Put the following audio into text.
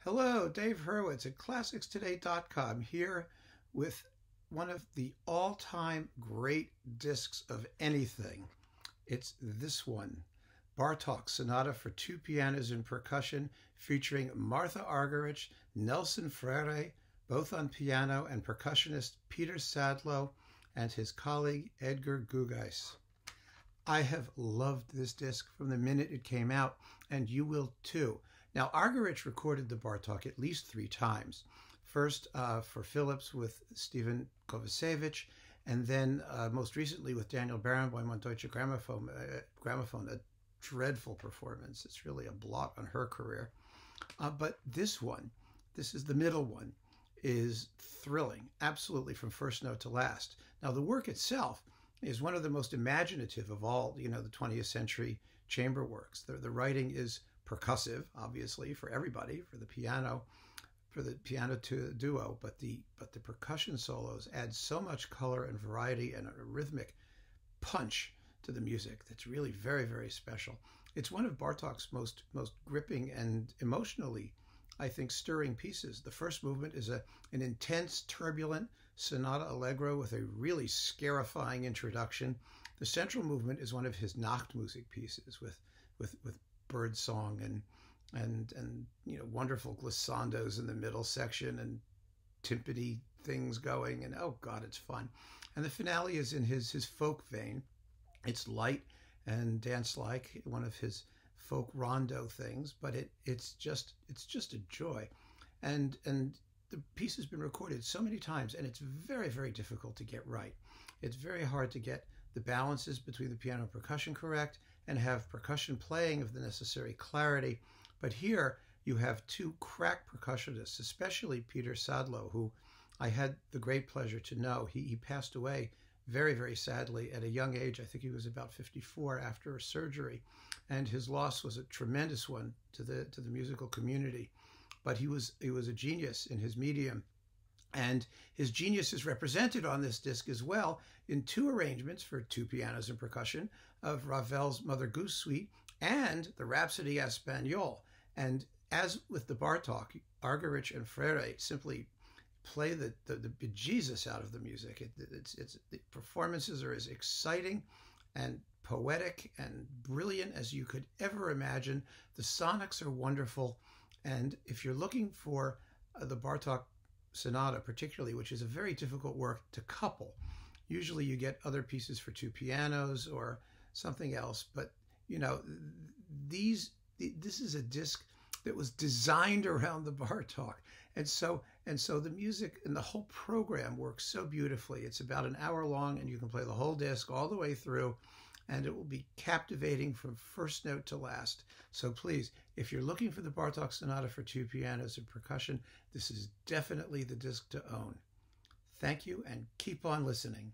Hello, Dave Hurwitz at ClassicsToday.com here with one of the all-time great discs of anything. It's this one, Bartók Sonata for two pianos and percussion, featuring Martha Argerich, Nelson Freire, both on piano, and percussionist Peter Sadlo and his colleague Edgar Gugais. I have loved this disc from the minute it came out, and you will too. Now, Argerich recorded the Bartók at least 3 times. First for Philips with Stephen Kovacevic, and then most recently with Daniel Barenboim on Deutsche Grammophon, a dreadful performance. It's really a blot on her career. But this one, this is the middle one, is thrilling, absolutely from first note to last. Now, the work itself is one of the most imaginative of all, the 20th century chamber works. The writing is percussive, obviously, for everybody, for the piano to duo, but the percussion solos add so much color and variety and a rhythmic punch to the music that's really very, very special. It's one of Bartók's most gripping and emotionally, I think, stirring pieces. The first movement is an intense, turbulent sonata allegro with a really scarifying introduction. The central movement is one of his Nachtmusik pieces with bird song and wonderful glissandos in the middle section and timpani things going, and oh god, it's fun. And the finale is in his folk vein. It's light and dance-like, one of his folk rondo things, but it's just a joy. And the piece has been recorded so many times, and it's very, very difficult to get right. It's very hard to get the balances between the piano and percussion correct and have percussion playing of the necessary clarity. But here you have 2 crack percussionists, especially Peter Sadlo, who I had the great pleasure to know. He passed away very, very sadly at a young age. I think he was about 54 after a surgery, and his loss was a tremendous one to the musical community. But he was a genius in his medium, and his genius is represented on this disc as well in 2 arrangements for 2 pianos and percussion of Ravel's Mother Goose Suite and the Rhapsody Espagnole. And as with the Bartók, Argerich and Freire simply play the bejesus out of the music. The performances are as exciting and poetic and brilliant as you could ever imagine. The sonics are wonderful. And if you're looking for the Bartók Sonata particularly, which is a very difficult work to couple, usually you get other pieces for 2 pianos or something else. But, this is a disc that was designed around the Bartók. And so the music and the whole program works so beautifully. It's about an hour long, and you can play the whole disc all the way through, and it will be captivating from first note to last. So please, if you're looking for the Bartók Sonata for 2 pianos and percussion, this is definitely the disc to own. Thank you, and keep on listening.